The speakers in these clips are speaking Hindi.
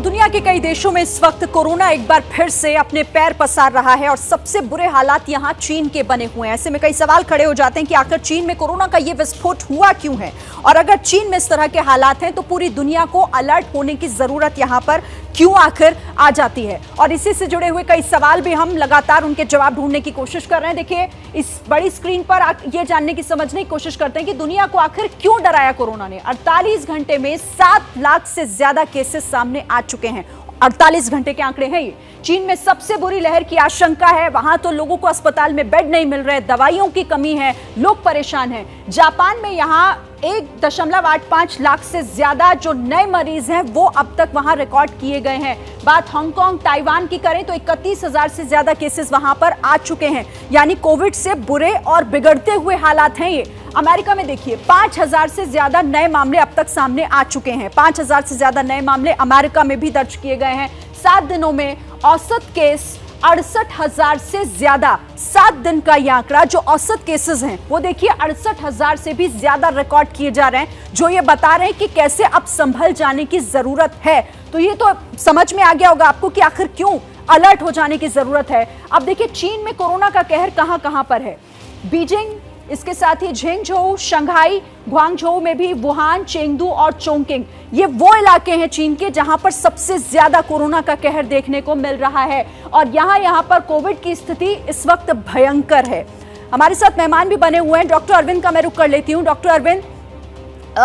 दुनिया के कई देशों में इस वक्त कोरोना एक बार फिर से अपने पैर पसार रहा है और सबसे बुरे हालात यहां चीन के बने हुए हैं। ऐसे में कई सवाल खड़े हो जाते हैं कि आखिर चीन में कोरोना का ये विस्फोट हुआ क्यों है, और अगर चीन में इस तरह के हालात हैं तो पूरी दुनिया को अलर्ट होने की जरूरत यहां पर क्यों आखिर आ जाती है। और इसी से जुड़े हुए कई सवाल भी हम लगातार उनके जवाब ढूंढने की कोशिश कर रहे हैं। देखिए, इस बड़ी स्क्रीन पर ये जानने की समझने की कोशिश करते हैं कि दुनिया को आखिर क्यों डराया कोरोना ने। 48 घंटे में 7 लाख से ज्यादा केसेस सामने आ चुके हैं। 48 घंटे के आंकड़े हैं ये। चीन में सबसे बुरी लहर की आशंका है। वहां तो लोगों को अस्पताल में बेड नहीं मिल रहे, दवाइयों की कमी है, लोग परेशान हैं। जापान में यहां 1.85 लाख से ज्यादा जो नए मरीज हैं वो अब तक वहां रिकॉर्ड किए गए हैं। बात हांगकांग, ताइवान की करें तो 31,000 से ज्यादा केसेस वहां पर आ चुके हैं। यानी कोविड से बुरे और बिगड़ते हुए हालात हैं ये। अमेरिका में देखिए 5,000 से ज्यादा नए मामले अब तक सामने आ चुके हैं। 5,000 से ज्यादा नए मामले अमेरिका में भी दर्ज किए गए हैं। 7 दिनों में औसत केस 68,000 से ज्यादा। 7 दिन का यह आंकड़ा जो औसत केसेस हैं वो देखिए 68,000 से भी ज्यादा रिकॉर्ड किए जा रहे हैं, जो ये बता रहे हैं कि कैसे अब संभल जाने की जरूरत है। तो ये तो समझ में आ गया होगा आपको कि आखिर क्यों अलर्ट हो जाने की जरूरत है। अब देखिए चीन में कोरोना का कहर कहां कहां पर है। बीजिंग, इसके साथ ही झेंगझोउ, शंघाई, ग्वांगझोउ में भी, वुहान, चेंगडू और चोंगकिंग, ये वो इलाके हैं चीन के जहां पर सबसे ज्यादा कोरोना का कहर देखने को मिल रहा है। और यहां पर कोविड की स्थिति इस वक्त भयंकर है। हमारे साथ मेहमान भी बने हुए हैं। डॉक्टर अरविंद का मैं रुख कर लेती हूं। डॉक्टर अरविंद,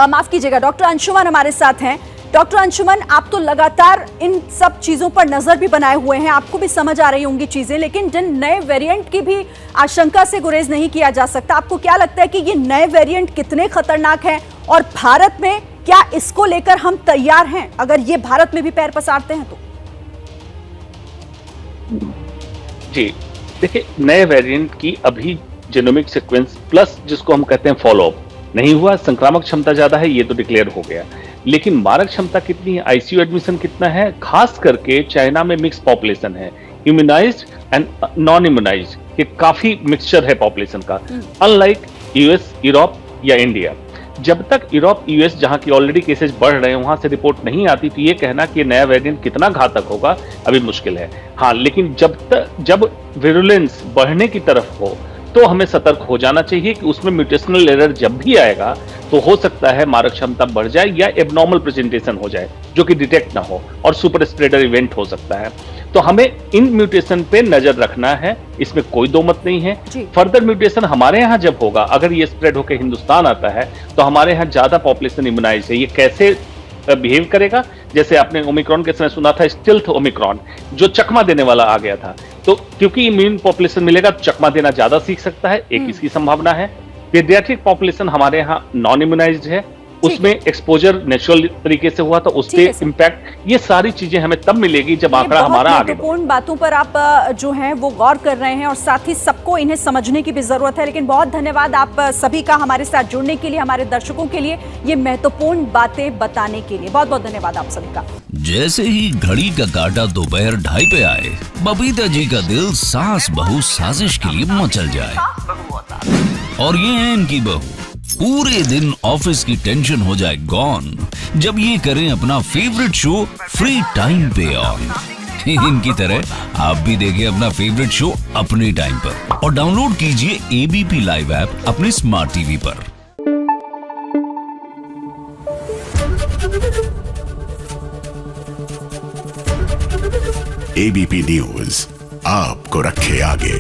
माफ कीजिएगा, डॉक्टर अंशुमन हमारे साथ हैं। डॉक्टर अंशुमन, आप तो लगातार इन सब चीजों पर नजर भी बनाए हुए हैं, आपको भी समझ आ रही होंगी चीजें, लेकिन जिन नए वेरिएंट की भी आशंका से गुरेज नहीं किया जा सकता। आपको क्या लगता है कि ये नए वेरिएंट कितने खतरनाक हैं, और भारत में क्या इसको लेकर हम तैयार हैं अगर ये भारत में भी पैर पसारते हैं तो? जी देखिए, नए वेरिएंट की अभी जेनोमिक सीक्वेंस प्लस जिसको हम कहते हैं फॉलोअप नहीं हुआ। संक्रामक क्षमता ज्यादा है ये तो डिक्लेयर हो गया, लेकिन मारक क्षमता कितनी है, आईसीयू एडमिशन कितना है, खास करके चाइना में मिक्स पॉपुलेशन है, इम्यूनाइज्ड एंड नॉन इम्यूनाइज्ड, ये काफी मिक्सचर है पॉपुलेशन का, अनलाइक यूएस, यूरोप या इंडिया। जब तक यूरोप, यूएस जहां की ऑलरेडी केसेस बढ़ रहे हैं वहां से रिपोर्ट नहीं आती, तो ये कहना कि नया वेरिएंट कितना घातक होगा अभी मुश्किल है। हाँ, लेकिन जब विरुलेंस बढ़ने की तरफ हो तो हमें सतर्क हो जाना चाहिए कि उसमें म्यूटेशनल एरर जब भी आएगा तो हो सकता है मारक क्षमता बढ़ जाए या एबनॉर्मल प्रेजेंटेशन हो जाए जो कि डिटेक्ट ना हो और सुपर स्प्रेडर इवेंट हो सकता है। तो हमें इन म्यूटेशन पे नजर रखना है, इसमें कोई दो मत नहीं है। फर्दर म्यूटेशन हमारे यहाँ जब होगा, अगर ये स्प्रेड होकर हिंदुस्तान आता है तो हमारे यहाँ ज्यादा पॉपुलेशन इम्यूनाइज है, ये कैसे बिहेव करेगा, जैसे आपने ओमिक्रॉन के समय सुना था स्टिल्थ ओमिक्रॉन, जो चकमा देने वाला आ गया था, तो क्योंकि इम्यून पॉपुलेशन मिलेगा तो चकमा देना ज्यादा सीख सकता है, एक इसकी संभावना है। पीडियाट्रिक पॉपुलेशन हमारे यहाँ नॉन इम्यूनाइज्ड है, उसमें एक्सपोजर नेचुरल तरीके से हुआ था, उस पे इम्पैक्ट, ये सारी चीजें हमें तब मिलेगी जब आंकड़ा हमारा आगे। महत्वपूर्ण बातों पर आप जो हैं वो गौर कर रहे हैं और साथ ही सबको इन्हें समझने की भी जरूरत है। लेकिन बहुत धन्यवाद आप सभी का हमारे साथ जुड़ने के लिए, हमारे दर्शकों के लिए ये महत्वपूर्ण बातें बताने के लिए। बहुत बहुत धन्यवाद आप सभी का। जैसे ही घड़ी का काटा दोपहर 2:30 पे आए, बबीता जी का दिल सास बहू साजिश के लिए मचल जाए। और ये है इनकी बहू, पूरे दिन ऑफिस की टेंशन हो जाए गॉन जब ये करें अपना फेवरेट शो फ्री टाइम पे ऑन। इनकी तरह आप भी देखिए अपना फेवरेट शो अपने टाइम पर और डाउनलोड कीजिए एबीपी लाइव ऐप अपने स्मार्ट टीवी पर। एबीपी न्यूज आपको रखे आगे।